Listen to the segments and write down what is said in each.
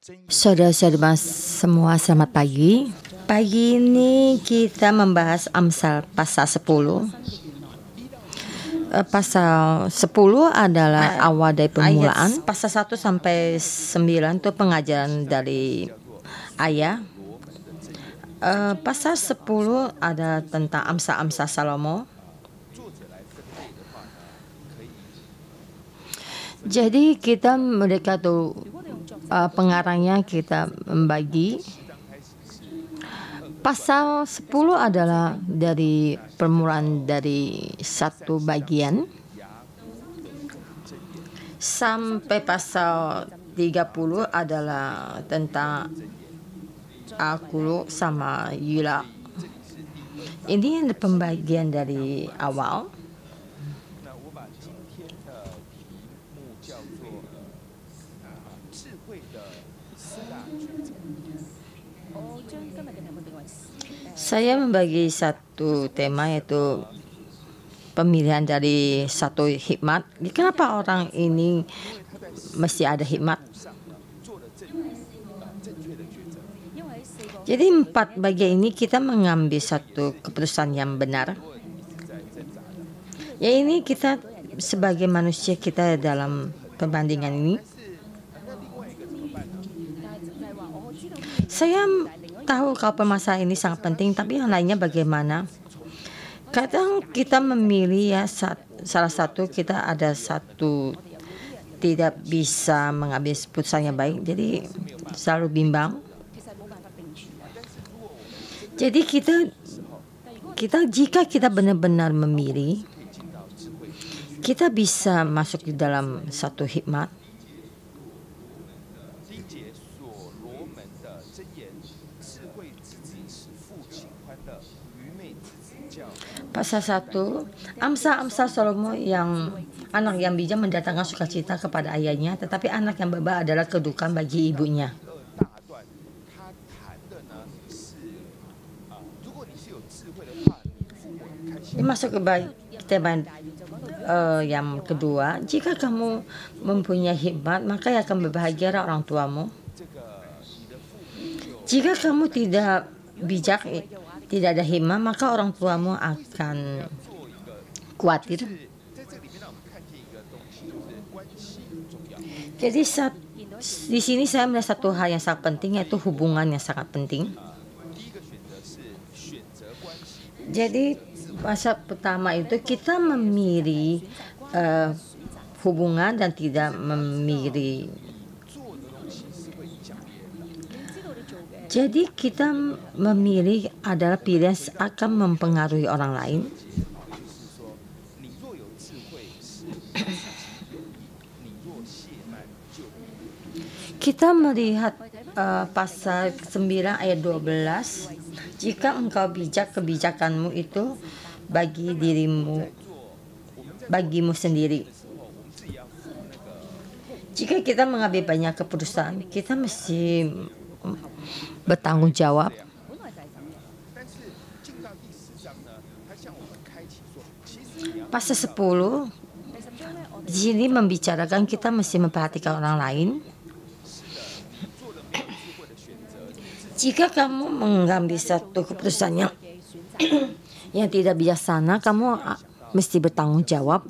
Saudara-saudara semua, selamat pagi. Pagi ini kita membahas Amsal pasal 10. Pasal 10 adalah awal dari permulaan. Pasal 1 sampai 9 itu pengajaran dari ayah. Pasal 10 ada tentang Amsal-Amsal Salomo. Jadi mereka tuh pengarangnya kita membagi. Pasal 10 adalah dari permulaan dari satu bagian sampai pasal 30 adalah tentang Akulu sama Yula. Ini pembagian dari awal. Saya membagi satu tema, yaitu pemilihan dari satu hikmat. Kenapa orang ini mesti ada hikmat? Jadi 4 bagian ini kita mengambil satu keputusan yang benar. Ya, ini kita sebagai manusia kita dalam perbandingan ini. Saya tahu kalau permasalahan ini sangat penting, tapi yang lainnya bagaimana? Kadang kita memilih salah satu, kita ada satu tidak bisa mengambil keputusan yang baik, jadi selalu bimbang. Jadi jika kita benar-benar memilih, kita bisa masuk di dalam satu hikmat. Pasal 1, Amsal Salomo, yang anak yang bijak mendatangkan sukacita kepada ayahnya, tetapi anak yang bebal adalah kedukaan bagi ibunya. Ini masuk ke tema yang kedua. Jika kamu mempunyai hikmat, maka yang akan berbahagia orang tuamu. Jika kamu tidak bijak, tidak ada hikmat, maka orang tuamu akan khawatir. Jadi di sini saya melihat satu hal yang sangat penting, yaitu hubungan yang sangat penting. Jadi pasal pertama itu kita memilih hubungan dan tidak memilih. Jadi kita memilih adalah pilihan akan mempengaruhi orang lain. Kita melihat pasal 9 ayat 12. Jika engkau bijak, kebijakanmu itu bagimu sendiri. Jika kita mengambil banyak keputusan, kita mesti bertanggung jawab. Pasal 10 di sini membicarakan kita mesti memperhatikan orang lain. Jika kamu mengambil satu keputusan yang tidak bijaksana, kamu mesti bertanggung jawab.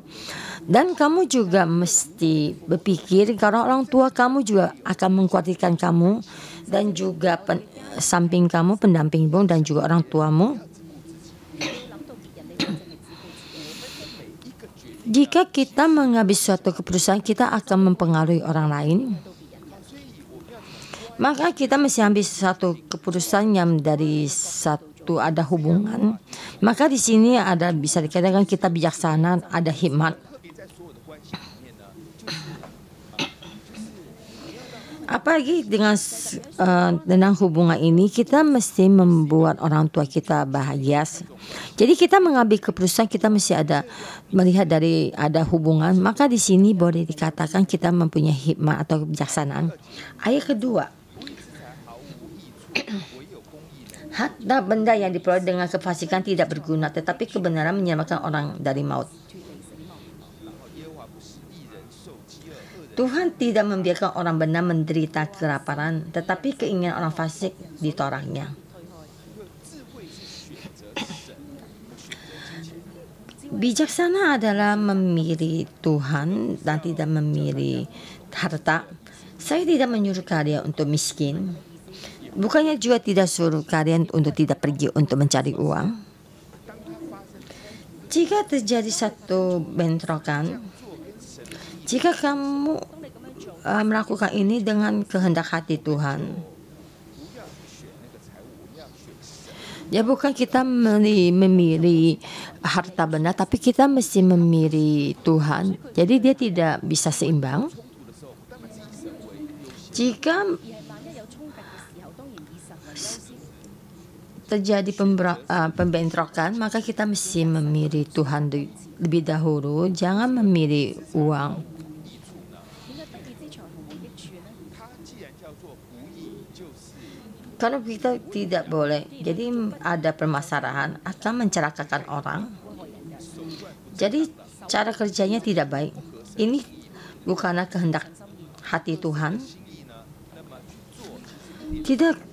Dan kamu juga mesti berpikir kalau orang tua kamu juga akan mengkhawatirkan kamu, dan juga samping kamu, pendampingmu, dan juga orang tuamu. Jika kita mengambil suatu keputusan, kita akan mempengaruhi orang lain. Maka kita mesti ambil satu keputusan yang dari satu ada hubungan. Maka di sini ada, bisa dikatakan kita bijaksana, ada hikmat. Apalagi dengan hubungan ini, kita mesti membuat orang tua kita bahagia. Jadi kita mengambil keputusan, kita mesti melihat dari ada hubungan. Maka di sini boleh dikatakan kita mempunyai hikmat atau kebijaksanaan. Ayat kedua, harta benda yang diperoleh dengan kefasikan tidak berguna, tetapi kebenaran menyelamatkan orang dari maut. Tuhan tidak membiarkan orang benar menderita kelaparan, tetapi keinginan orang fasik ditolaknya. Bijaksana adalah memilih Tuhan dan tidak memilih harta. Saya tidak menyuruh kalian untuk miskin. Bukannya juga tidak suruh kalian untuk tidak pergi untuk mencari uang. Jika terjadi satu bentrokan, jika kamu melakukan ini dengan kehendak hati Tuhan, ya bukan kita memilih harta benda, tapi kita mesti memilih Tuhan. Jadi dia tidak bisa seimbang. Jika terjadi pembentrokan, maka kita mesti memilih Tuhan lebih dahulu, jangan memilih uang. Kalau kita tidak boleh, jadi ada permasalahan akan mencelakakan orang. Jadi cara kerjanya tidak baik. Ini bukanlah kehendak hati Tuhan.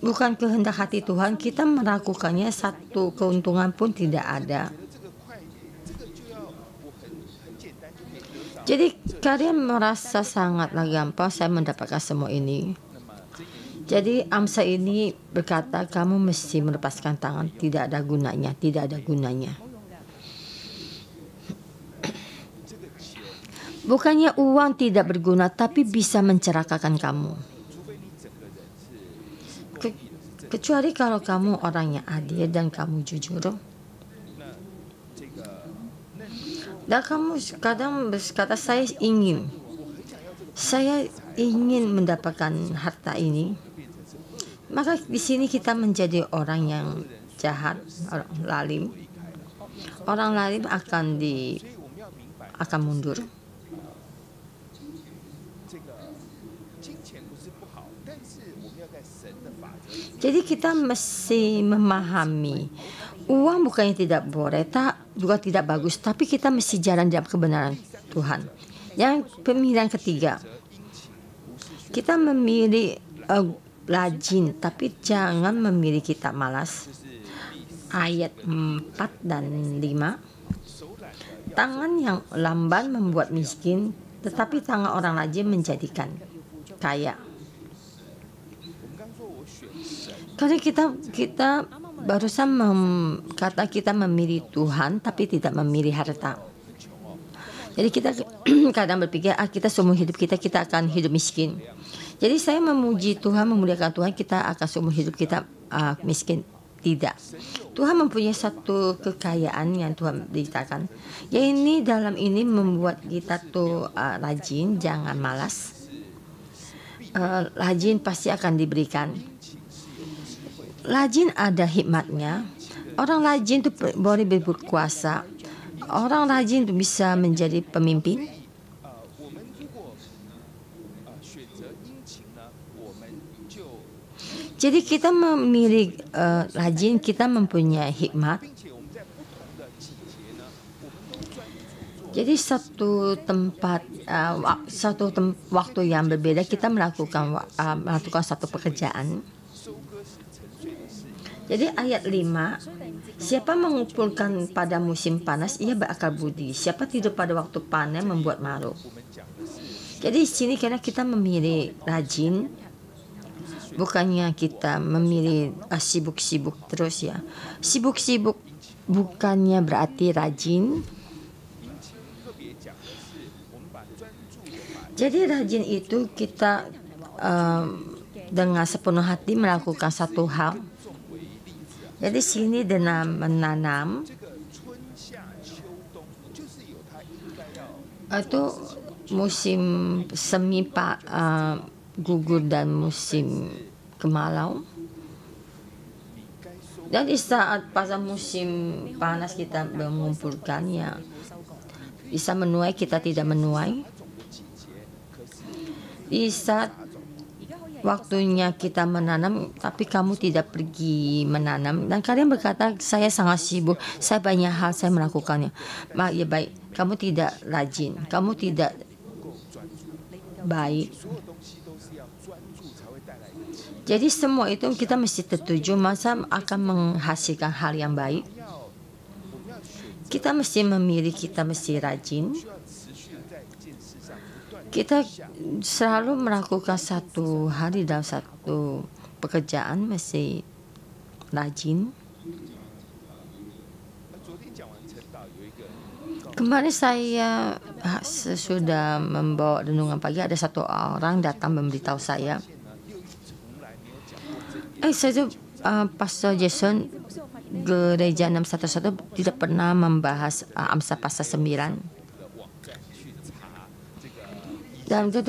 Bukan kehendak hati Tuhan, kita melakukannya satu keuntungan pun tidak ada. Jadi kalian merasa sangatlah gampang saya mendapatkan semua ini. Jadi Amsa ini berkata kamu mesti melepaskan tangan, tidak ada gunanya, tidak ada gunanya. Bukannya uang tidak berguna, tapi bisa mencelakakan kamu. Kecuali kalau kamu orangnya adil dan kamu jujur. Dan kamu kadang berkata saya ingin mendapatkan harta ini. Maka di sini kita menjadi orang yang jahat, orang lalim. Orang lalim akan mundur. Jadi kita mesti memahami uang bukannya tidak boleh, juga tidak bagus, tapi kita mesti jalan dalam kebenaran Tuhan. Yang pemilihan ketiga, kita memilih rajin, tapi jangan memilih kita malas. Ayat 4 dan 5. Tangan yang lamban membuat miskin, tetapi tangan orang rajin menjadikan kaya. Karena kita barusan kata kita memilih Tuhan tapi tidak memilih harta. Jadi kita kadang berpikir kita seumur hidup kita akan hidup miskin. Jadi saya memuji Tuhan, memuliakan Tuhan, kita akan seumur hidup kita miskin. Tidak. Tuhan mempunyai satu kekayaan yang Tuhan beritakan. Ya ini dalam ini membuat kita tuh rajin, jangan malas. Rajin pasti akan diberikan. Rajin ada hikmatnya. Orang rajin itu boleh berkuasa. Orang rajin itu bisa menjadi pemimpin. Jadi kita memilih rajin, kita mempunyai hikmat. Jadi waktu yang berbeda kita melakukan satu pekerjaan. Jadi ayat 5, siapa mengumpulkan pada musim panas, ia berakal budi. Siapa tidur pada waktu panen, membuat malu. Jadi di sini karena kita memilih rajin, bukannya kita memilih sibuk-sibuk terus ya. Sibuk-sibuk bukannya berarti rajin. Jadi rajin itu kita dengan sepenuh hati melakukan satu hal. Jadi sini dengan menanam itu musim semi gugur dan musim kemarau. Dan di saat pada musim panas kita mengumpulkannya, bisa menuai kita tidak menuai. Di saat waktunya kita menanam, tapi kamu tidak pergi menanam, dan kalian berkata saya sangat sibuk, saya banyak hal saya melakukannya. Ya baik, kamu tidak rajin, kamu tidak baik. Jadi semua itu kita mesti tertuju masa akan menghasilkan hal yang baik. Kita mesti memilih, kita mesti rajin. Kita selalu melakukan satu hari dalam satu pekerjaan mesti rajin. Kemarin saya sesudah membawa renungan pagi, ada satu orang datang memberitahu saya, saya Pastor Jason gereja 611 tidak pernah membahas Amsal pasal 9. Dan itu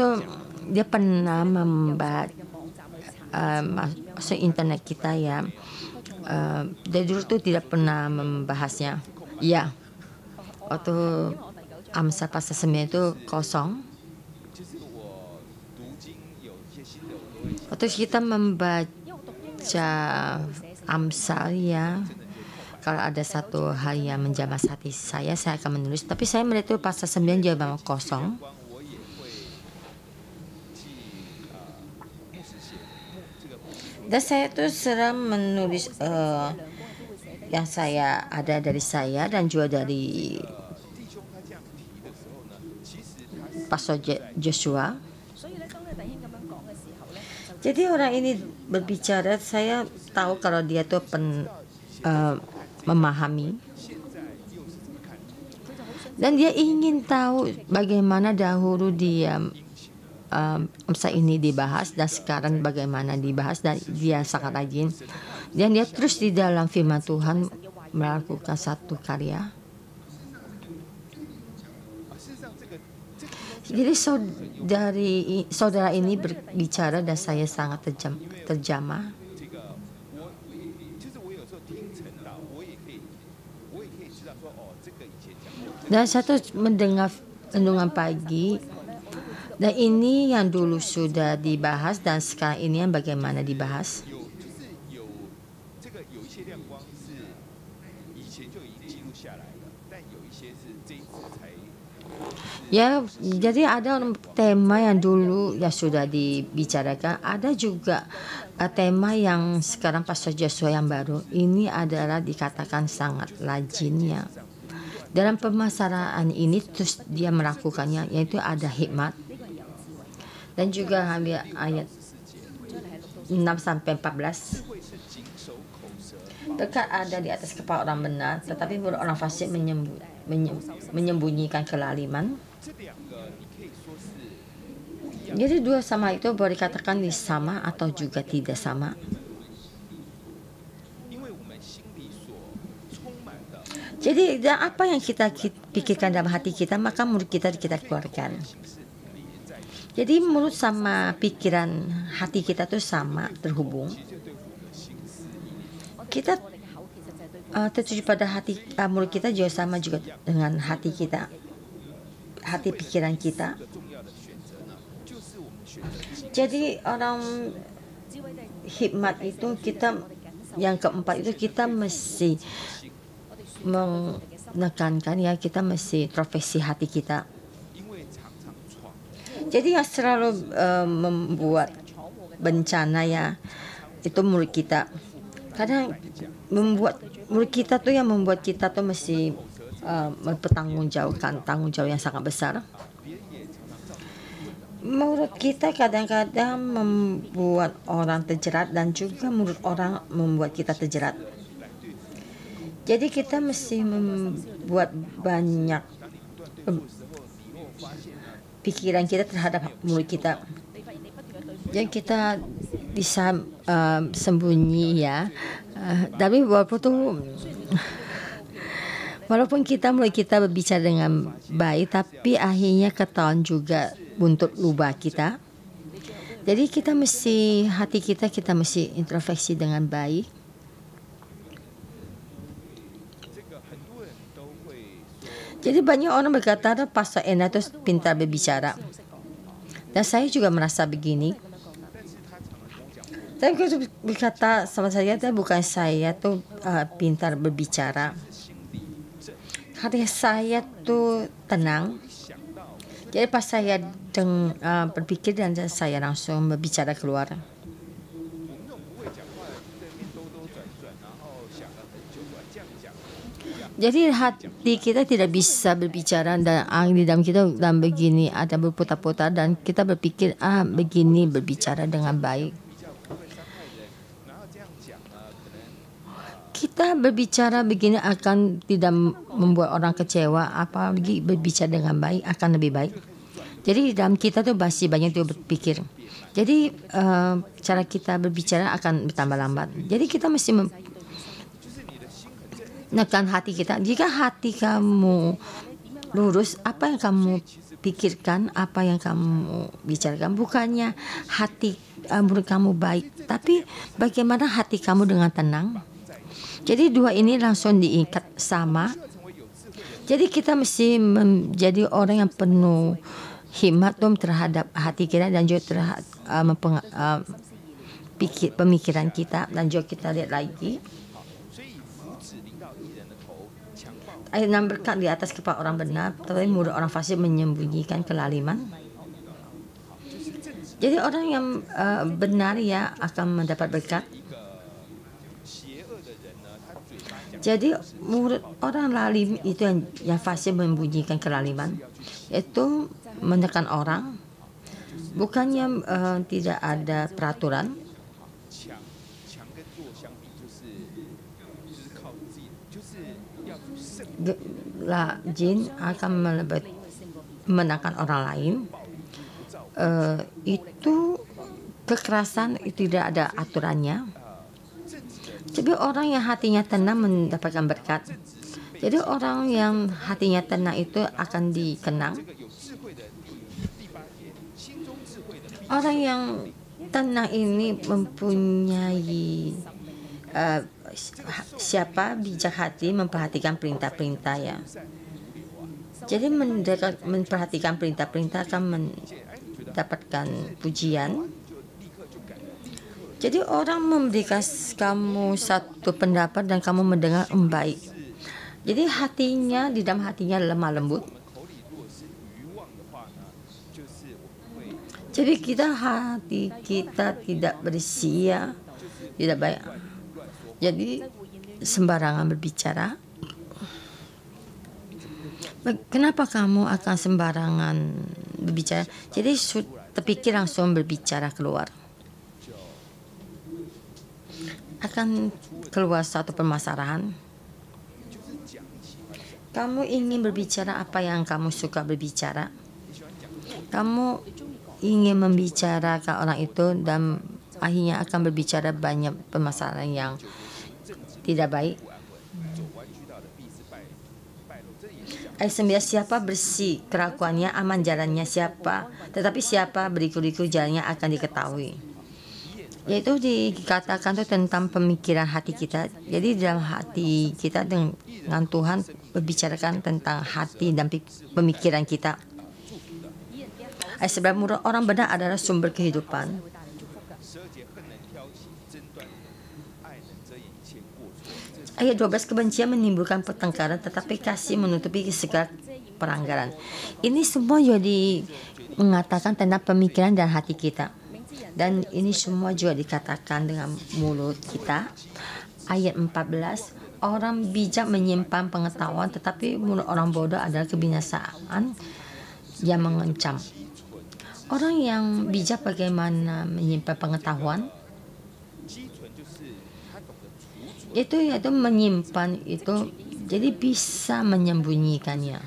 dia pernah membaca masuk internet kita ya. Dia dulu tuh tidak pernah membahasnya. Ya, waktu Amsal pasal 9 itu kosong. Waktu kita membaca Amsal ya, kalau ada satu hal yang menjamah hati saya akan menulis. Tapi saya melihat itu pasal 9 juga memang kosong. Dan saya tuh sering menulis yang saya ada dari saya dan juga dari Pastor Joshua. Jadi orang ini berbicara, saya tahu kalau dia tuh memahami. Dan dia ingin tahu bagaimana dahulu dia Amsal ini dibahas dan sekarang bagaimana dibahas, dan dia sangat rajin. Dan dia terus di dalam firman Tuhan melakukan satu karya. Jadi saudara ini berbicara dan saya sangat terjamah. Dan saya mendengar renungan pagi, dan ini yang dulu sudah dibahas dan sekarang ini yang bagaimana dibahas. Ya, jadi ada tema yang dulu ya sudah dibicarakan, ada juga tema yang sekarang Pastor Joshua yang baru. Ini adalah dikatakan sangat rajinnya. Dalam pemasaran ini terus dia melakukannya, yaitu ada hikmat. Dan juga ambil ayat 6-14. Dekat ada di atas kepala orang benar, tetapi mulut orang fasik menyembunyikan kelaliman. Jadi dua sama itu boleh dikatakan sama atau juga tidak sama. Jadi apa yang kita pikirkan dalam hati kita, maka mulut kita keluarkan. Jadi mulut sama pikiran hati kita tuh sama, terhubung. Kita tertuju pada hati, mulut kita juga sama juga dengan hati kita, hati pikiran kita. Jadi orang hikmat itu kita, yang keempat itu kita mesti menekankan ya, kita mesti introspeksi hati kita. Jadi yang selalu membuat bencana ya, itu mulut kita. Kadang mulut kita tuh yang membuat kita tuh mesti mempertanggungjawabkan tanggung jawab yang sangat besar. Mulut kita kadang-kadang membuat orang terjerat dan juga mulut orang membuat kita terjerat. Jadi kita mesti membuat banyak pikiran kita terhadap mulut kita. Yang kita bisa sembunyi ya. Tapi walaupun mulut kita berbicara dengan baik, tapi akhirnya ketahuan juga buntut lubang kita. Jadi kita mesti, hati kita mesti introspeksi dengan baik. Jadi banyak orang berkata Pastor Ena itu pintar berbicara. Dan saya juga merasa begini. Tapi kalau berkata sama saya, bukan saya tuh pintar berbicara. Hati saya tuh tenang. Jadi pas saya berpikir dan saya langsung berbicara keluar. Jadi hati kita tidak bisa berbicara dan di dalam kita dan begini ada berputar-putar dan kita berpikir begini berbicara dengan baik. Kita berbicara begini akan tidak membuat orang kecewa, apalagi berbicara dengan baik akan lebih baik. Jadi di dalam kita tuh masih banyak tuh berpikir. Jadi cara kita berbicara akan bertambah lambat. Jadi kita mesti menekan hati kita. Jika hati kamu lurus, apa yang kamu pikirkan, apa yang kamu bicarakan, bukannya hati mulut kamu baik, tapi bagaimana hati kamu dengan tenang. Jadi dua ini langsung diikat sama. Jadi kita mesti menjadi orang yang penuh hikmat terhadap hati kita dan juga terhadap pemikiran kita. Dan juga kita lihat lagi ayat 6 berkat di atas kepala orang benar, tetapi mulut orang fasik menyembunyikan kelaliman. Jadi orang yang benar ya akan mendapat berkat. Jadi mulut orang lalim itu yang fasik membunyikan kelaliman, yaitu menekan orang. Bukannya tidak ada peraturan. Jin akan menekan orang lain. Itu kekerasan itu tidak ada aturannya. Jadi orang yang hatinya tenang mendapatkan berkat. Jadi orang yang hatinya tenang itu akan dikenang. Orang yang tenang ini mempunyai siapa bijak hati memperhatikan perintah-perintah ya. Jadi memperhatikan perintah-perintah akan mendapatkan pujian. Jadi orang memberikan kamu satu pendapat dan kamu mendengar baik. Jadi hatinya, di dalam hatinya lemah lembut. Jadi hati kita tidak bersih, tidak baik. Jadi sembarangan berbicara. Kenapa kamu akan sembarangan berbicara? Jadi terpikir langsung berbicara keluar. Akan keluar satu permasalahan. Kamu ingin berbicara apa yang kamu suka berbicara. Kamu ingin membicarakan orang itu dan akhirnya akan berbicara banyak permasalahan yang tidak baik. Ayat 9, siapa bersih kelakuannya, aman jalannya siapa, tetapi siapa berliku-liku jalannya akan diketahui. Yaitu dikatakan itu tentang pemikiran hati kita. Jadi dalam hati kita dengan Tuhan berbicarakan tentang hati dan pemikiran kita. Ayat 11, orang benar adalah sumber kehidupan. Ayat 12, kebencian menimbulkan pertengkaran, tetapi kasih menutupi segala pelanggaran. Ini semua jadi mengatakan tentang pemikiran dan hati kita. Dan ini semua juga dikatakan dengan mulut kita. Ayat 14, orang bijak menyimpan pengetahuan, tetapi mulut orang bodoh adalah kebinasaan yang mengancam. Orang yang bijak bagaimana menyimpan pengetahuan? Itu yaitu menyimpan itu, jadi bisa menyembunyikannya.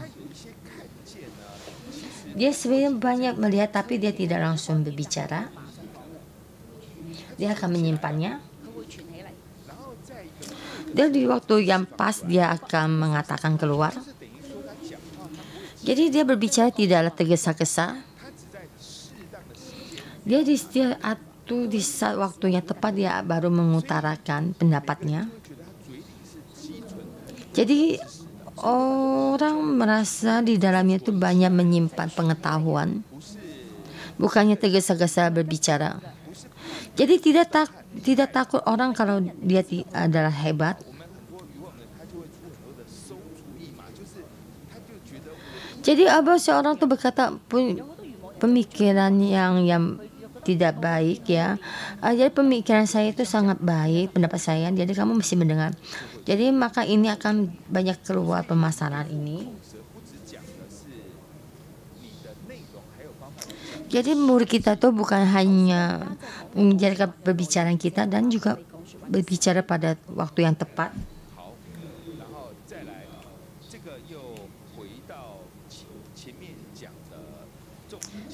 Dia sebenarnya banyak melihat tapi dia tidak langsung berbicara. Dia akan menyimpannya. Dan di waktu yang pas dia akan mengatakan keluar. Jadi dia berbicara tidaklah tergesa-gesa. Dia di saat waktunya tepat dia baru mengutarakan pendapatnya. Jadi orang merasa di dalamnya itu banyak menyimpan pengetahuan, bukannya tergesa-gesa berbicara. Jadi tidak takut orang kalau dia adalah hebat. Jadi seorang tuh berkata pemikiran yang tidak baik ya. Jadi pemikiran saya itu sangat baik, pendapat saya. Jadi kamu mesti mendengar. Jadi maka ini akan banyak keluar permasalahan ini. Jadi murid kita tuh bukan hanya menjaga perbicaraan kita dan juga berbicara pada waktu yang tepat.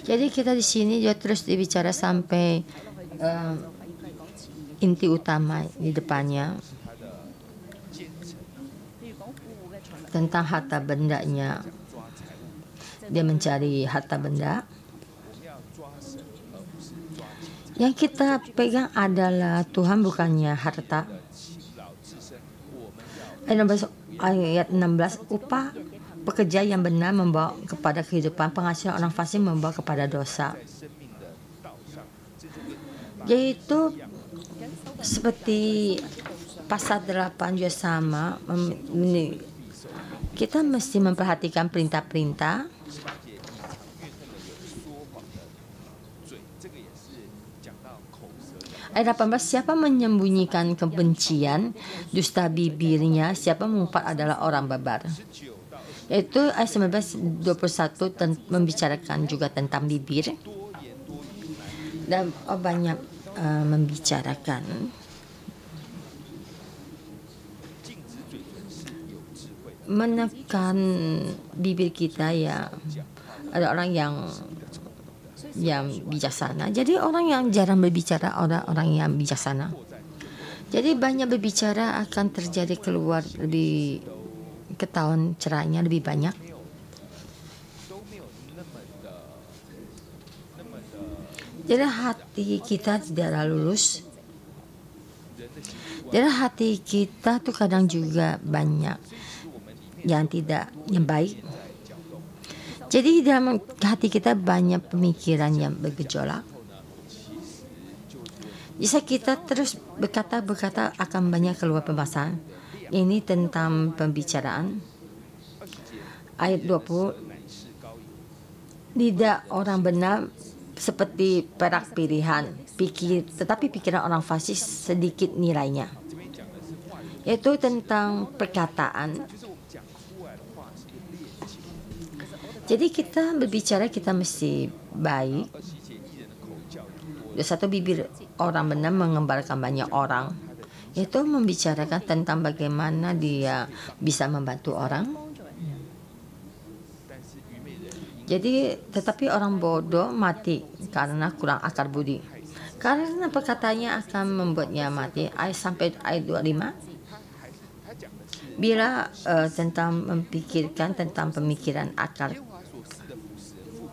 Jadi kita di sini juga terus dibicara sampai inti utama di depannya tentang harta bendanya. Dia mencari harta benda. Yang kita pegang adalah Tuhan, bukannya harta. Ayat 16, upah pekerja yang benar membawa kepada kehidupan, penghasilan orang fasik membawa kepada dosa. Yaitu seperti pasal 8 juga sama. Kita mesti memperhatikan perintah-perintah. Ayat 18, siapa menyembunyikan kebencian, dusta bibirnya, siapa mengumpat adalah orang babar. Yaitu ayat 19-21 membicarakan juga tentang bibir. Dan banyak membicarakan menekan bibir kita ya. Ada orang yang bijaksana. Jadi orang yang jarang berbicara orang yang bijaksana. Jadi banyak berbicara akan terjadi keluar lebih ketahuan cerahnya lebih banyak. Jadi hati kita tidaklah lulus. Jadi hati kita tuh kadang juga banyak yang baik. Jadi dalam hati kita banyak pemikiran yang bergejolak. Jika kita terus berkata akan banyak keluar pembahasan. Ini tentang pembicaraan. Ayat 20. Lidah orang benar seperti perak pilihan, tetapi pikiran orang fasik sedikit nilainya. Yaitu tentang perkataan. Jadi kita berbicara kita mesti baik. Satu bibir orang benar mengembarkan banyak orang. Itu membicarakan tentang bagaimana dia bisa membantu orang. Jadi tetapi orang bodoh mati karena kurang akal budi. Karena perkataannya akan membuatnya mati. Sampai ayat 25. Bila tentang memikirkan tentang pemikiran akal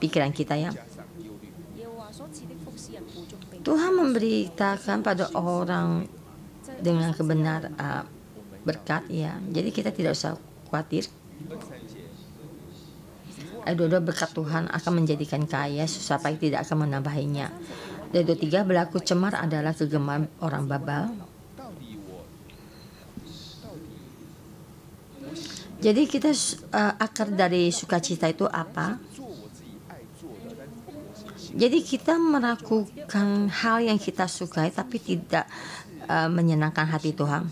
pikiran kita ya. Tuhan memberitakan pada orang dengan kebenaran berkat ya. Jadi kita tidak usah khawatir. Ayat 22, berkat Tuhan akan menjadikan kaya, susah payah tidak akan menambahinya. Ayat 23, berlaku cemar adalah kegemaran orang babal. Jadi kita akar dari sukacita itu apa? Jadi kita melakukan hal yang kita sukai tapi tidak menyenangkan hati Tuhan.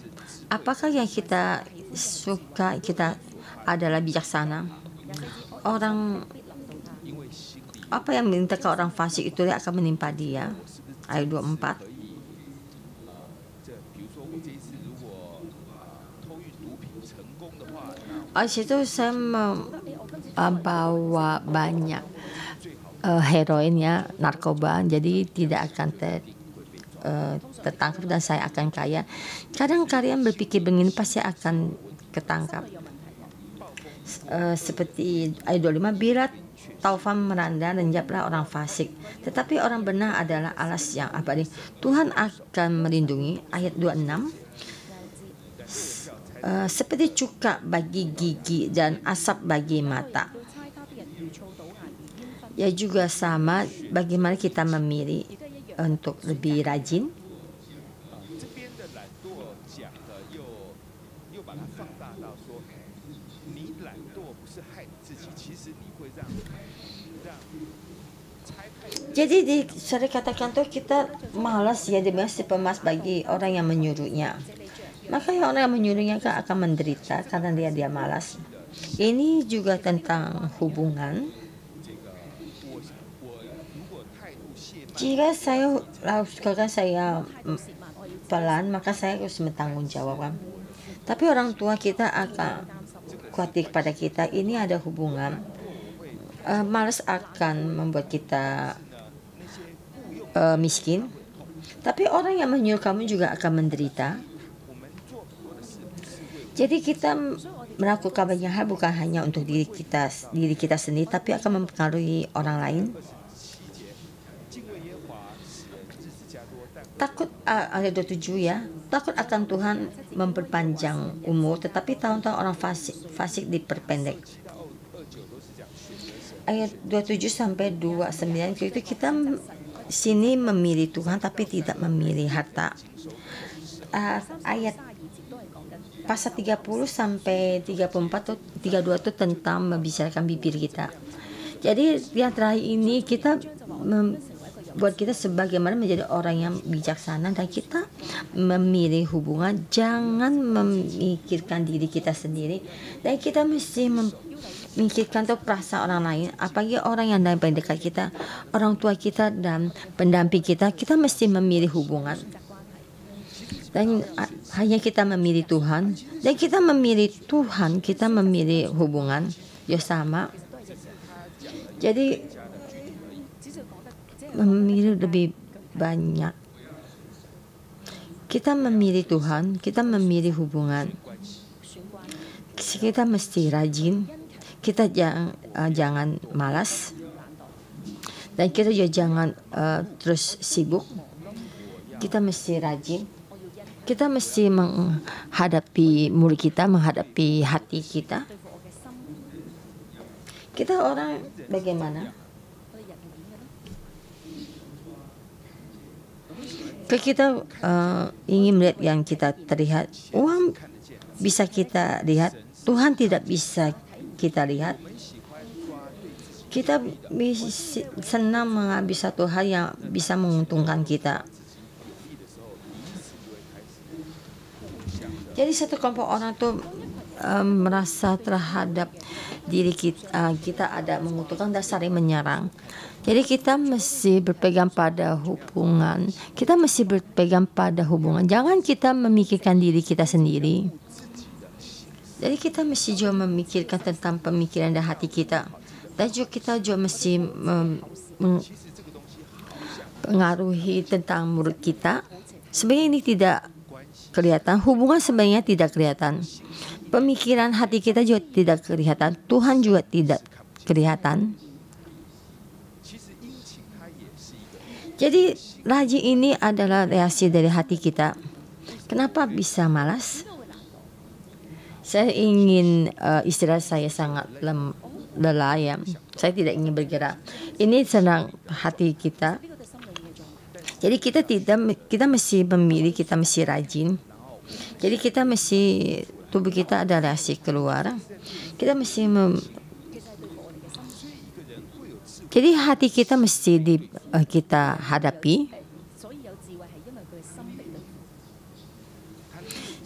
Apakah yang kita suka kita adalah bijaksana? Orang apa yang minta ke orang fasik itu akan menimpa dia. Ayat 24. Situ saya membawa banyak heroin ya, narkoba, jadi tidak akan tertangkap dan saya akan kaya. Kadang kalian berpikir begini pasti akan ketangkap. Seperti ayat 25, bila taufan melanda lenyaplah orang fasik, tetapi orang benar adalah alas yang abadi. Tuhan akan melindungi. Ayat 26, seperti cuka bagi gigi dan asap bagi mata. Ya juga sama bagaimana kita memilih untuk lebih rajin. Jadi saya katakan tuh kita malas ya masih pemas bagi orang yang menyuruhnya. Maka yang orang yang menyuruhnya akan menderita karena dia malas. Ini juga tentang hubungan. Jika saya lakukan saya pelan, maka saya harus bertanggung jawab. Tapi orang tua kita akan khawatir pada kita. Ini ada hubungan. Malas akan membuat kita miskin. Tapi orang yang menyuruh kamu juga akan menderita. Jadi kita melakukan banyak hal bukan hanya untuk diri kita sendiri, tapi akan mempengaruhi orang lain. Takut ayat 27 ya. Takut akan Tuhan memperpanjang umur, tetapi tahun-tahun orang fasik diperpendek. Ayat 27 sampai 29 itu kita sini memilih Tuhan tapi tidak memilih harta. Ayat pasal 30 sampai 34 tuh 32 itu tentang membicarakan bibir kita. Jadi yang terakhir ini kita buat kita sebagaimana menjadi orang yang bijaksana dan kita memilih hubungan, jangan memikirkan diri kita sendiri dan kita mesti memikirkan tuh perasaan orang lain, apalagi orang yang paling dekat kita, orang tua kita dan pendamping kita mesti memilih hubungan. Dan hanya kita memilih Tuhan, dan kita memilih Tuhan, kita memilih hubungan, ya sama. Jadi memilih lebih banyak. Kita memilih Tuhan, kita memilih hubungan. Kita mesti rajin, kita jangan malas, dan kita juga jangan terus sibuk. Kita mesti rajin. Kita mesti menghadapi mulut kita, menghadapi hati kita. Kita orang bagaimana? Kalau kita ingin melihat yang kita terlihat, uang bisa kita lihat, Tuhan tidak bisa kita lihat. Kita senang mengambil satu hal yang bisa menguntungkan kita. Jadi satu kelompok orang tuh merasa terhadap diri kita ada menguntungkan dan saling menyerang. Jadi kita mesti berpegang pada hubungan. Kita mesti berpegang pada hubungan. Jangan kita memikirkan diri kita sendiri. Jadi kita mesti juga memikirkan tentang pemikiran dan hati kita. Dan juga kita juga mesti mengaruhi tentang mulut kita. Sebenarnya ini tidak kelihatan, hubungan sebenarnya tidak kelihatan, pemikiran hati kita juga tidak kelihatan, Tuhan juga tidak kelihatan. Jadi rajin ini adalah reaksi dari hati kita. Kenapa bisa malas? Saya ingin istirahat, saya sangat lelah ya. Saya tidak ingin bergerak. Ini senang hati kita. Jadi kita mesti memilih, kita mesti rajin. Jadi kita mesti, tubuh kita ada reaksi keluar. Kita mesti jadi hati kita mesti kita hadapi.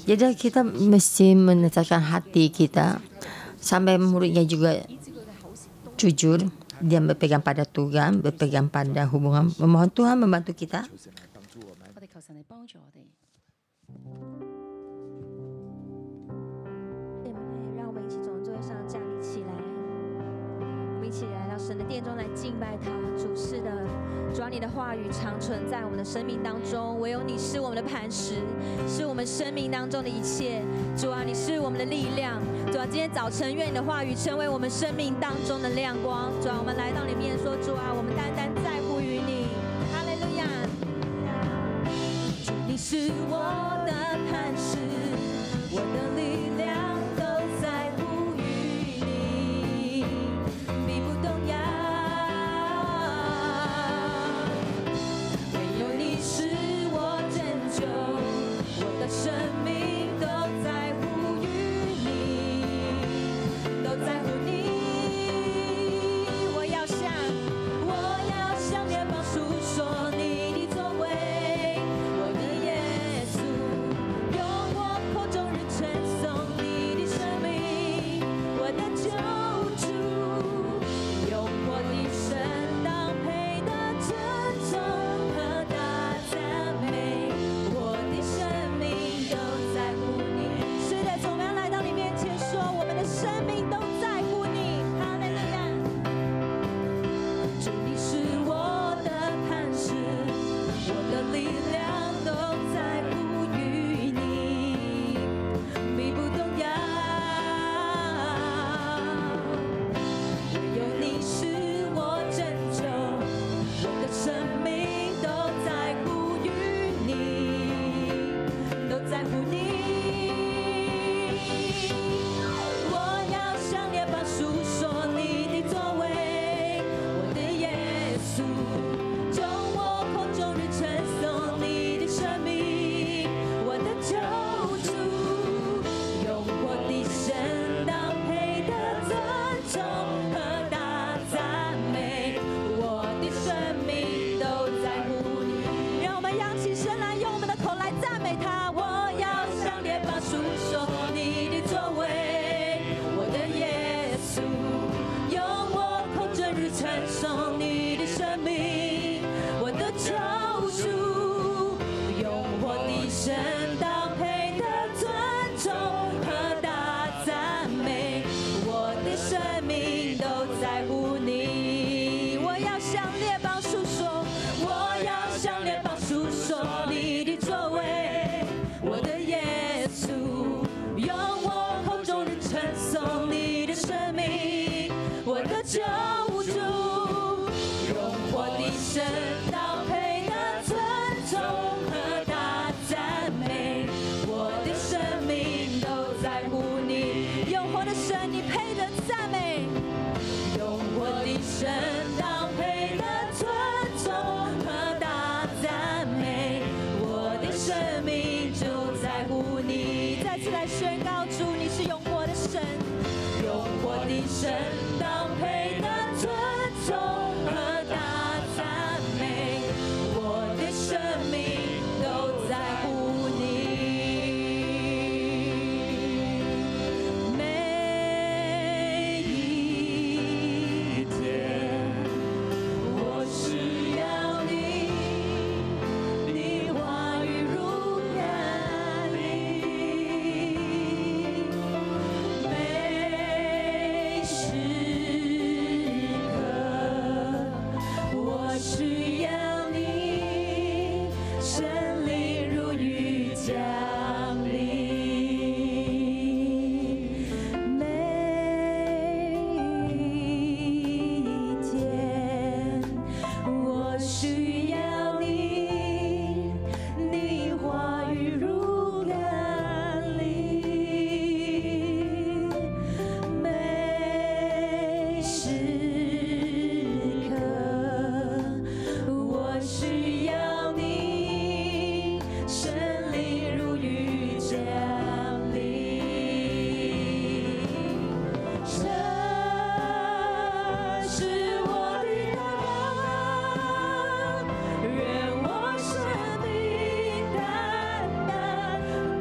Jadi kita mesti menetapkan hati kita sampai mulutnya juga jujur. Dia berpegang pada Tuhan, berpegang pada hubungan. Memohon Tuhan membantu kita.主啊，你的话语常存在我们的生命当中，唯有你是我们的磐石，是我们生命当中的一切。主啊，你是我们的力量。主啊，今天早晨愿你的话语成为我们生命当中的亮光。主啊，我们来到你面前说，主啊，我们单单在乎于你。哈利路亚！主，你是我的磐石，我的力量都在乎于你，必不动摇。生命都在乎于你，都在乎你。我要向起来宣告主，你是永活的神，永活的神当配的尊重和大赞美，我的生命都在乎你。每一天，我需要你，你话语如甘霖。每时刻，我需要你，神灵如雨降临。我需要你，你话语如甘霖。每时刻，我需要你，神灵如雨降临。这是我的祷告，愿我生命单单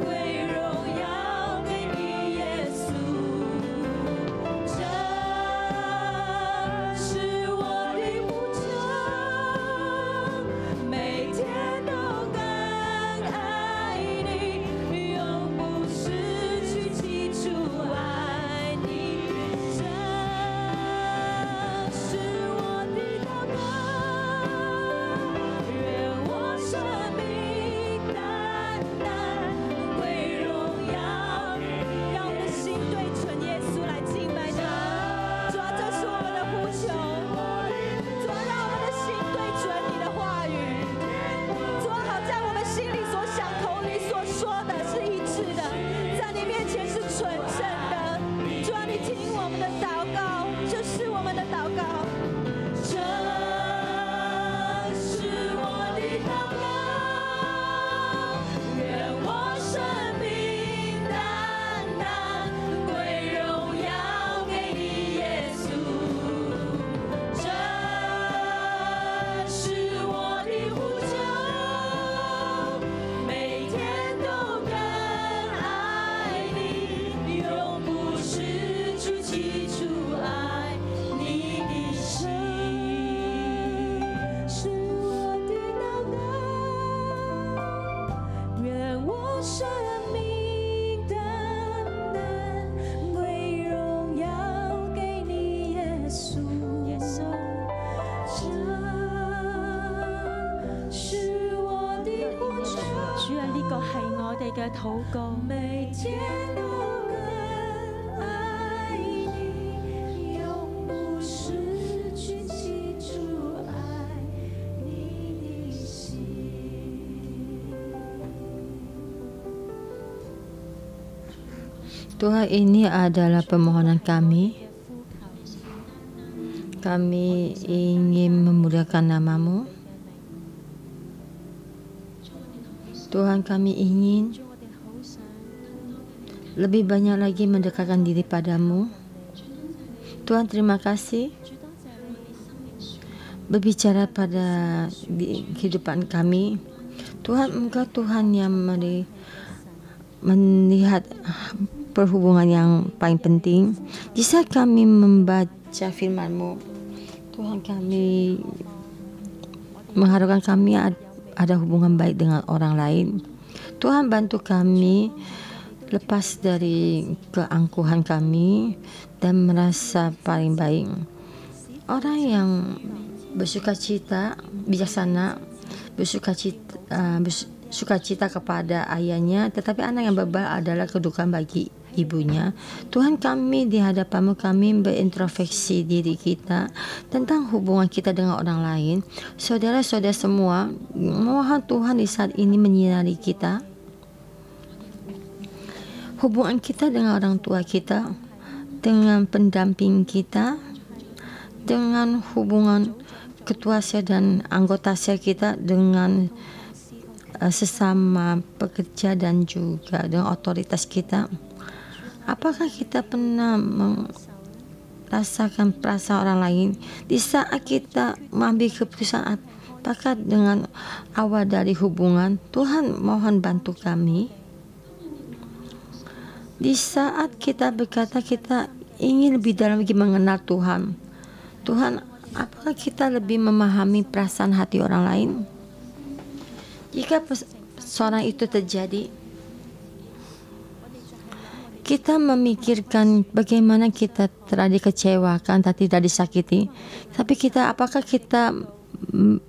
归荣耀给你，耶稣。这是我的呼求，每天都更爱你，永不失去起初爱你。这是我的祷告，愿我生命单单归荣耀。让我们的心对准耶稣来敬拜他。主啊，这是我们的呼求。主啊，让我们的心对准你的话语。主啊，好在我们心里所想、口里所说的是一致的，在你面前是纯正的。主啊，你听我们的祷告，这是我们的祷告。这是我的祷告，愿我生命单单归荣耀给你，耶稣。这是我的呼求，每天都更爱你，永不失去起初爱你的心。是我的祷告，愿我生命单单归荣耀给你，耶稣。这是我的呼求，主啊，呢個係我哋嘅禱告。每天都更愛你，永不失去起初愛你的心。 Tuhan, ini adalah permohonan kami. Kami ingin memuliakan nama-Mu. Tuhan, kami ingin lebih banyak lagi mendekatkan diri padamu. Tuhan, terima kasih berbicara pada kehidupan kami. Tuhan, Engkau Tuhan yang melihat perhubungan yang paling penting. Di saat kami membaca firman-Mu, Tuhan, kami mengharapkan kami ada hubungan baik dengan orang lain. Tuhan, bantu kami lepas dari keangkuhan kami dan merasa paling baik. Orang yang bersukacita, bijaksana, bersukacita kepada ayahnya, tetapi anak yang bebal adalah kedukaan bagi ibunya. Tuhan, kami di hadapan-Mu, kami berintrospeksi diri kita tentang hubungan kita dengan orang lain. Saudara-saudara semua, mohon Tuhan di saat ini menyinari kita. Hubungan kita dengan orang tua kita, dengan pendamping kita, dengan hubungan ketua sel dan anggota sel kita, dengan sesama pekerja dan juga dengan otoritas kita? Apakah kita pernah merasakan perasaan orang lain di saat kita mengambil keputusan? Apakah dengan awal dari hubungan, Tuhan mohon bantu kami. Di saat kita berkata kita ingin lebih dalam lagi mengenal Tuhan, apakah kita lebih memahami perasaan hati orang lain? Jika seorang itu terjadi, kita memikirkan bagaimana kita telah dikecewakan dan tidak disakiti. Tapi apakah kita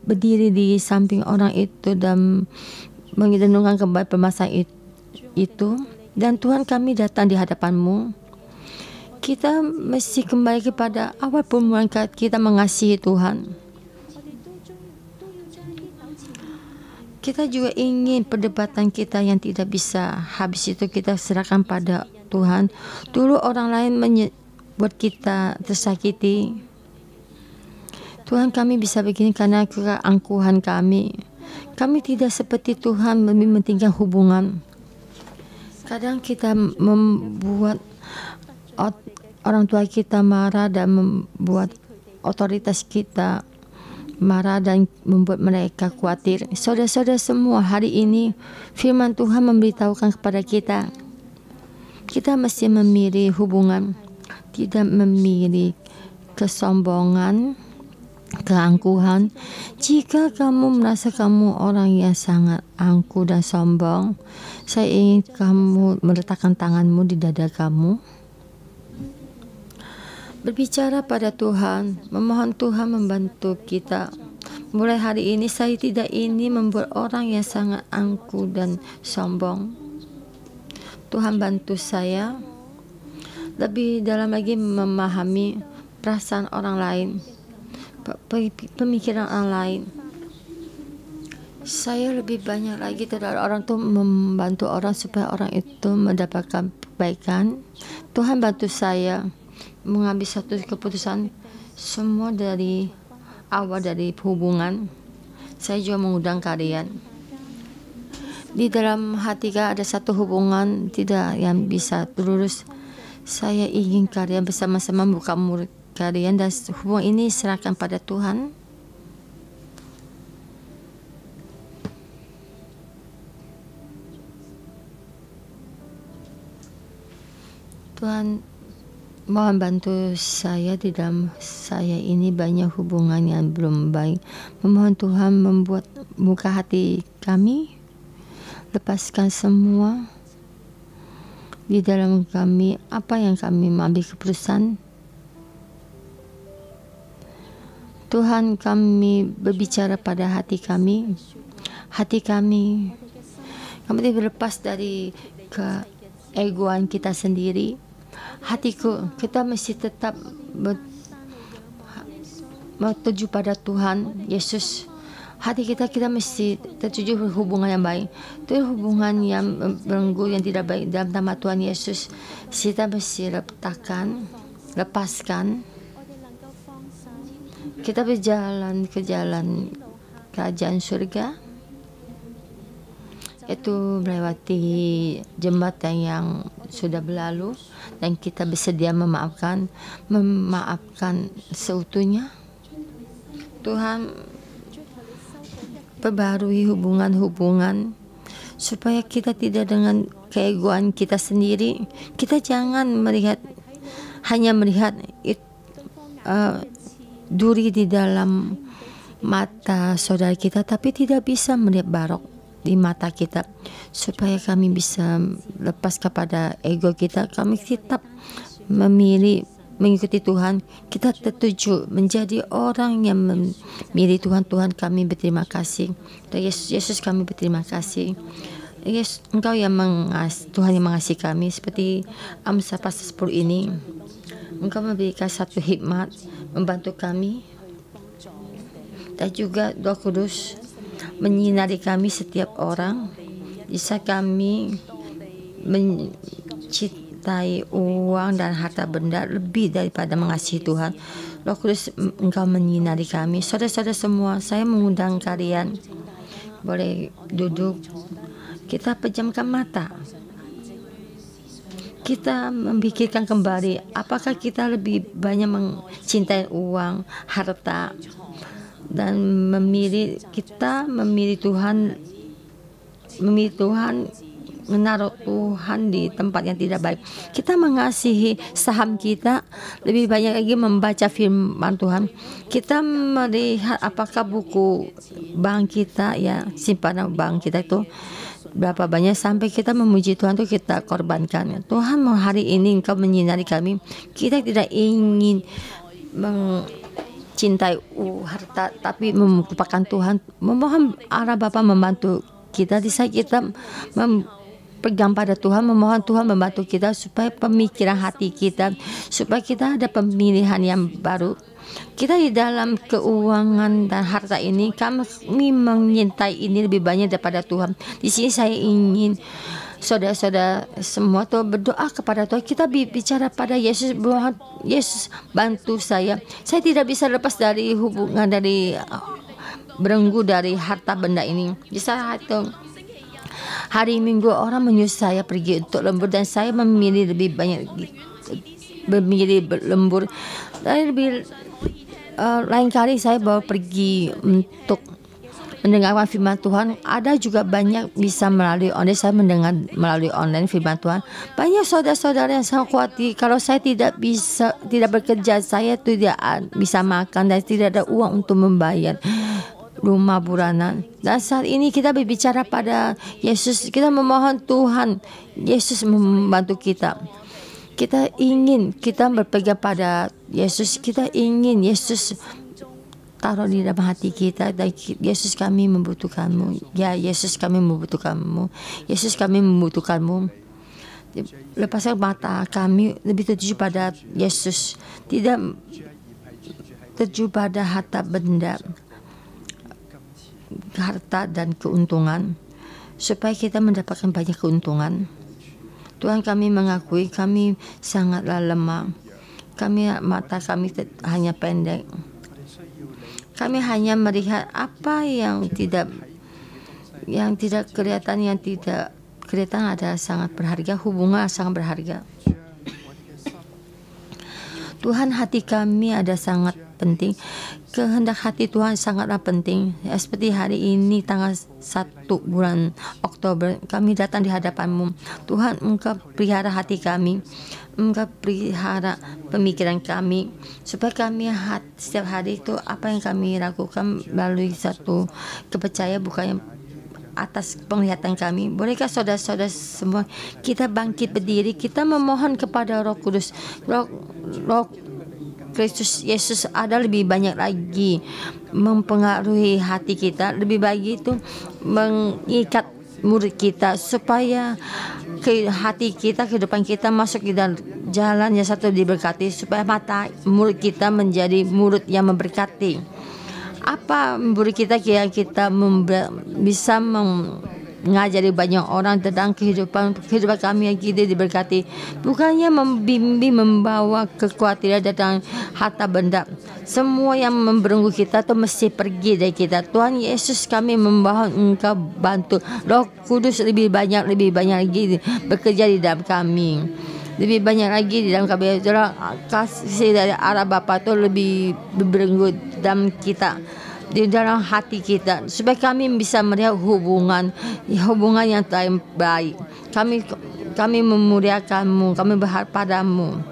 berdiri di samping orang itu dan mendenungkan kembali permasalahan itu? Dan Tuhan, kami datang di hadapan-Mu. Kita mesti kembali kepada awal permulaan kita mengasihi Tuhan. Kita juga ingin perdebatan kita yang tidak bisa habis itu kita serahkan pada Tuhan. Dulu orang lain membuat kita tersakiti. Tuhan, kami bisa begini karena keangkuhan kami. Kami tidak seperti Tuhan lebih mementingkan hubungan. Kadang kita membuat orang tua kita marah dan membuat otoritas kita marah dan membuat mereka khawatir. Saudara-saudara semua, hari ini firman Tuhan memberitahukan kepada kita, kita mesti memilih hubungan, tidak memilih kesombongan, keangkuhan. Jika kamu merasa kamu orang yang sangat angkuh dan sombong, saya ingin kamu meletakkan tanganmu di dada kamu. Berbicara pada Tuhan, memohon Tuhan membantu kita. Mulai hari ini saya tidak ingin membuat orang yang sangat angkuh dan sombong. Tuhan bantu saya lebih dalam lagi memahami perasaan orang lain, pemikiran orang lain. Saya lebih banyak lagi terhadap orang itu membantu orang supaya orang itu mendapatkan kebaikan. Tuhan bantu saya mengambil satu keputusan semua dari awal dari hubungan. Saya juga mengundang kalian. Di dalam hati ada satu hubungan tidak yang bisa lurus. Saya ingin kalian bersama-sama buka mulut kalian dan hubungan ini serahkan pada Tuhan. Tuhan, mohon bantu saya di dalam saya ini banyak hubungan yang belum baik. Memohon Tuhan membuat buka hati kami, lepaskan semua di dalam kami apa yang kami mengambil keputusan. Tuhan, kami berbicara pada hati kami kami tidak berlepas dari keegoan kita sendiri. Hatiku, kita mesti tetap tertuju pada Tuhan Yesus. Hati kita mesti tertuju hubungan yang baik. Itu hubungan yang belenggu, yang tidak baik dalam nama Tuhan Yesus. Kita mesti lepaskan. Kita berjalan ke jalan kerajaan surga, yaitu melewati jembatan yang sudah berlalu, dan kita bersedia memaafkan seutuhnya. Tuhan, perbarui hubungan supaya kita tidak dengan keegoan kita sendiri. Kita jangan hanya melihat duri di dalam mata saudara kita, tapi tidak bisa melihat barok di mata kita. Supaya kami bisa lepas kepada ego kita, kami tetap memilih mengikuti Tuhan. Kita tertuju menjadi orang yang memilih Tuhan. Tuhan, kami berterima kasih. Yesus, kami berterima kasih. Yesus, Engkau yang Tuhan yang mengasihi kami. Seperti Amsal pasal 10 ini, Engkau memberikan satu hikmat membantu kami, dan juga Roh Kudus menyinari kami setiap orang. Bisa kami mencintai uang dan harta benda lebih daripada mengasihi Tuhan. Roh Kudus, Engkau menyinari kami. Saudara-saudara semua, saya mengundang kalian. Boleh duduk. Kita pejamkan mata. Kita memikirkan kembali, apakah kita lebih banyak mencintai uang, harta, dan memilih Tuhan, menaruh Tuhan di tempat yang tidak baik. Kita mengasihi saham kita, lebih banyak lagi membaca firman Tuhan. Kita melihat apakah buku bank kita, ya simpanan bank kita itu berapa banyak, sampai kita memuji Tuhan itu kita korbankan. Tuhan, hari ini Engkau menyinari kami. Kita tidak ingin mencintai harta, tapi melupakan Tuhan. Memohon Allah Bapa membantu kita di saat kita pegang pada Tuhan, memohon Tuhan membantu kita supaya pemikiran hati kita, supaya kita ada pemilihan yang baru. Kita di dalam keuangan dan harta ini, kami menyintai ini lebih banyak daripada Tuhan. Di sini saya ingin saudara-saudara semua tuh berdoa kepada Tuhan. Kita bicara pada Yesus, bahwa Yesus bantu saya. Saya tidak bisa lepas dari hubungan, dari belenggu dari harta benda ini. Bisa itu hari Minggu orang menyuruh saya pergi untuk lembur, dan saya memilih lebih banyak lembur. Dan lain kali saya bawa pergi untuk mendengarkan firman Tuhan. Ada juga banyak bisa melalui online, saya mendengar melalui online firman Tuhan. Banyak saudara-saudara yang sangat khawatir kalau saya tidak bekerja, saya tidak bisa makan dan tidak ada uang untuk membayar rumah bulanan. Dan saat ini kita berbicara pada Yesus, kita memohon Tuhan Yesus membantu kita. Kita ingin kita berpegang pada Yesus. Kita ingin Yesus taruh di dalam hati kita. Dan Yesus, kami membutuhkanmu. Ya Yesus, kami membutuhkanmu. Yesus, kami membutuhkanmu. Lepaskan mata kami lebih tertuju pada Yesus, tidak tertuju pada harta benda, harta dan keuntungan, supaya kita mendapatkan banyak keuntungan. Tuhan, kami mengakui kami sangatlah lemah. Mata kami hanya pendek. Kami hanya melihat apa yang tidak kelihatan, yang tidak kelihatan adalah sangat berharga. Hubungan sangat berharga. Tuhan, hati kami ada sangat penting. Kehendak hati Tuhan sangatlah penting. Ya, seperti hari ini tanggal 1 bulan Oktober, kami datang di hadapan-Mu. Tuhan, Engkau pelihara hati kami. Engkau pelihara pemikiran kami, supaya kami setiap hari itu apa yang kami lakukan melalui satu kepercayaan, bukan atas penglihatan kami. Bolehkah saudara-saudara semua kita bangkit berdiri, kita memohon kepada Roh Kudus, Roh Kristus Yesus ada lebih banyak lagi mempengaruhi hati kita, lebih baik itu mengikat murid kita, supaya hati kita, kehidupan kita masuk di dalam jalan yang satu diberkati, supaya mata murid kita menjadi murid yang memberkati. Apa murid kita kita bisa mengajari banyak orang tentang kehidupan kami yang kita diberkati, bukannya membimbing, membawa kekhawatiran tentang harta benda. Semua yang membelenggu kita itu mesti pergi dari kita. Tuhan Yesus, kami memohon Engkau bantu. Roh Kudus lebih banyak lagi bekerja di dalam kami, lebih banyak lagi di dalam kami. Kasih dari arah Bapa itu lebih berbelenggu dalam kita, di dalam hati kita, supaya kami bisa melihat hubungan yang baik. Kami memuliakan-Mu, kami berharap padamu.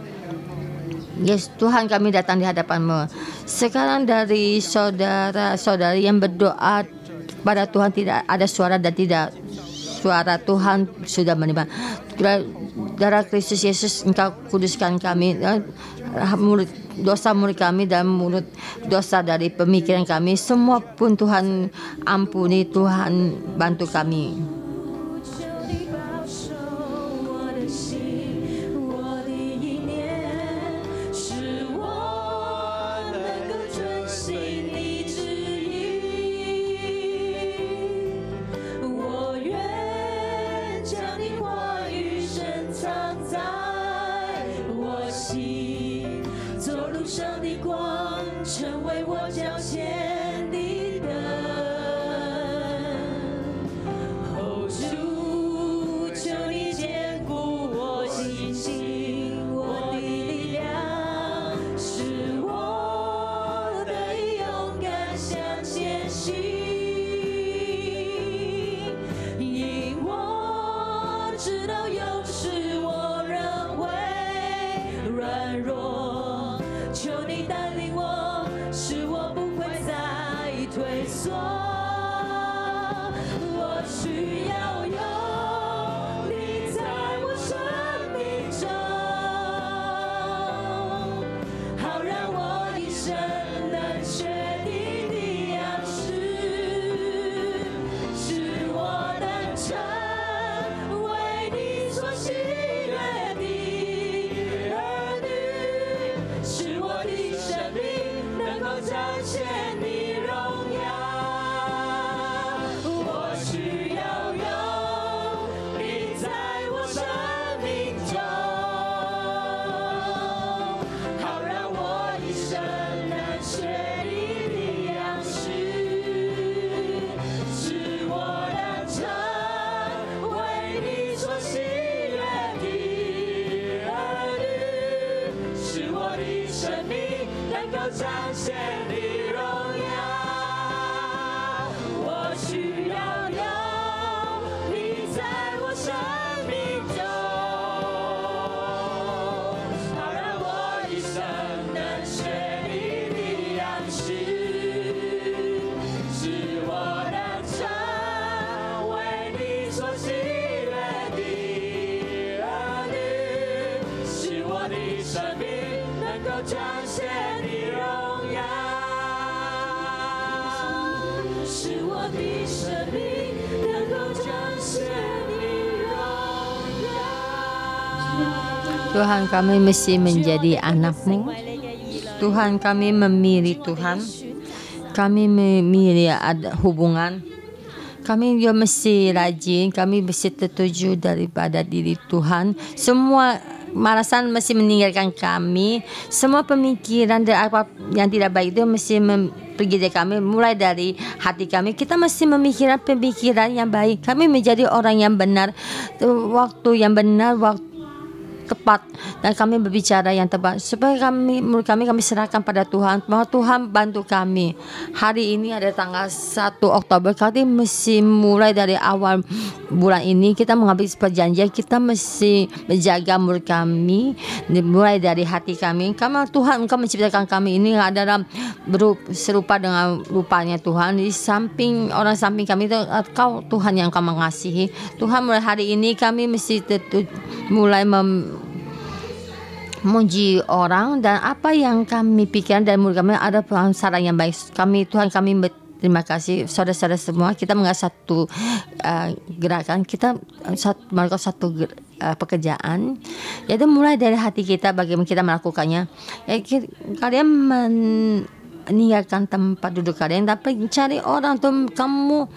Yes, Tuhan, kami datang di hadapan-Mu. Sekarang dari saudara-saudari yang berdoa pada Tuhan, tidak ada suara dan tidak suara, Tuhan sudah menerima. Darah Kristus Yesus, Engkau kuduskan kami, dosa murid kami dan murid dosa dari pemikiran kami. Semua pun Tuhan ampuni, Tuhan bantu kami. 所喜悦的儿女，使我的生命能够彰显你荣耀。我需要有你在我生命中，好让我一生能学你的样式，使我能成为你所喜悦的儿女，使我的生命能够彰显你荣耀，使我的生命能够彰显你荣耀。 Tuhan, kami mesti menjadi anak-Mu. Tuhan, kami memilih Tuhan. Kami memilih ada hubungan. Kami juga mesti rajin. Kami mesti tertuju daripada diri Tuhan. Semua malasan mesti meninggalkan kami. Semua pemikiran dan apa yang tidak baik itu mesti pergi dari kami. Mulai dari hati kami, kita mesti memikirkan pemikiran yang baik. Kami menjadi orang yang benar, waktu yang benar, waktu tepat, dan kami berbicara yang tepat supaya menurut kami serahkan pada Tuhan, bahwa Tuhan bantu kami. Hari ini ada tanggal 1 Oktober, kami mesti mulai dari awal bulan ini kita mengambil perjanjian, kita mesti menjaga mulut kami mulai dari hati kami. Karena Tuhan, Engkau menciptakan kami ini adalah serupa dengan rupanya Tuhan. Di samping orang samping kami itu Engkau Tuhan yang Engkau mengasihi. Tuhan, mulai hari ini kami mesti mulai memuji orang, dan apa yang kami pikirkan dan mulut kami ada saran yang baik. Tuhan, kami berterima kasih saudara-saudara semua. Kita mengambil satu gerakan, kita melakukan satu pekerjaan, yaitu mulai dari hati kita, bagaimana kita melakukannya. Kalian meninggalkan tempat duduk kalian, tapi cari orang untuk kamu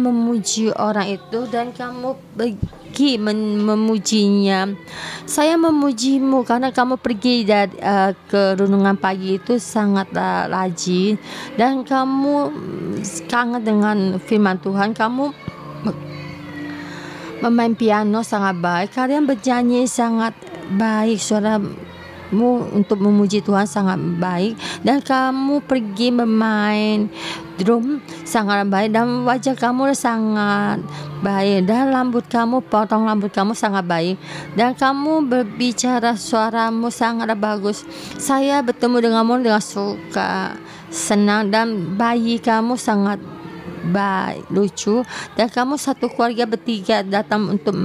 memuji orang itu, dan kamu pergi memujinya. Saya memujimu karena kamu pergi dari ke renungan pagi itu sangat rajin, dan kamu kangen dengan firman Tuhan. Kamu memain piano sangat baik, kalian bernyanyi sangat baik, suaramu untuk memuji Tuhan sangat baik, dan kamu pergi memain drum sangat baik, dan wajah kamu sangat baik, dan potong rambut kamu sangat baik, dan kamu berbicara suaramu sangat bagus. Saya bertemu denganmu dengan suka, senang, dan bayi kamu sangat baik, lucu, dan kamu satu keluarga bertiga datang untuk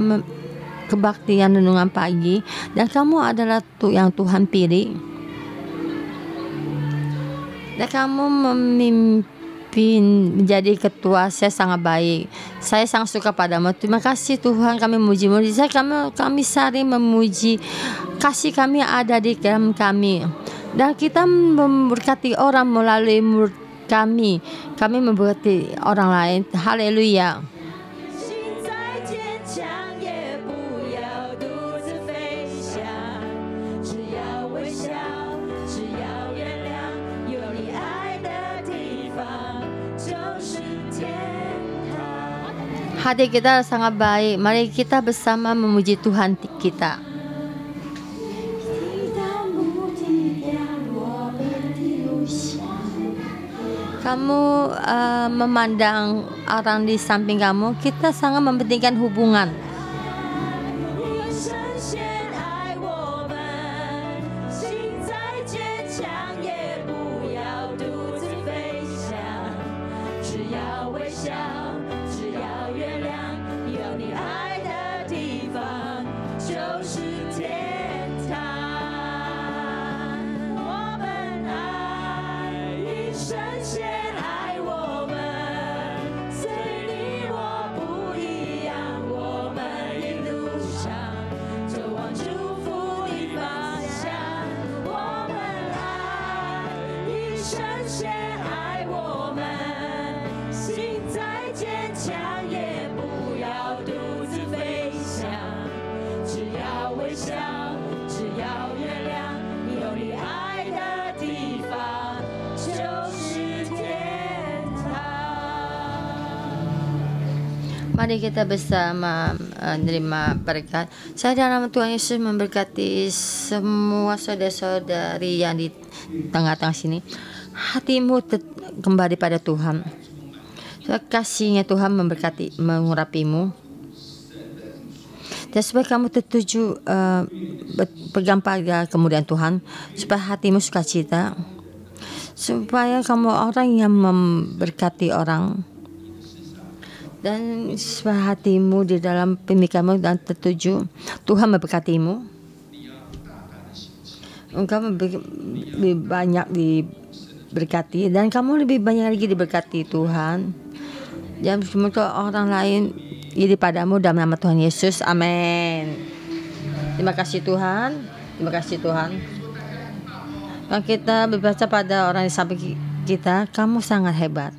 kebaktian renungan pagi, dan kamu adalah yang Tuhan pilih, dan kamu memimpin menjadi ketua. Saya sangat baik, saya sangat suka padamu. Terima kasih Tuhan, kami memuji-Mu. Kami saling memuji, kasih kami ada di dalam kami, dan kita memberkati orang melalui mulut kami memberkati orang lain. Haleluya. Hati kita sangat baik. Mari kita bersama memuji Tuhan kita. Kamu memandang orang di samping kamu, kita sangat mementingkan hubungan. Mari kita bersama menerima berkat. Saya dalam Tuhan Yesus memberkati semua saudara-saudari yang di tengah-tengah sini. Hatimu kembali pada Tuhan. Kasihnya Tuhan memberkati, mengurapimu. Dan supaya kamu tertuju pegang pada kemuliaan Tuhan, supaya hatimu sukacita, supaya kamu orang yang memberkati orang, dan supaya hatimu di dalam pemikiranmu dan tertuju Tuhan memberkatimu. Engkau lebih banyak diberkati dan kamu lebih banyak lagi diberkati Tuhan. Dan semoga orang lain iri padamu dalam nama Tuhan Yesus. Amin. Terima kasih Tuhan. Terima kasih Tuhan. Kalau kita berbaca pada orang di samping kita, kamu sangat hebat.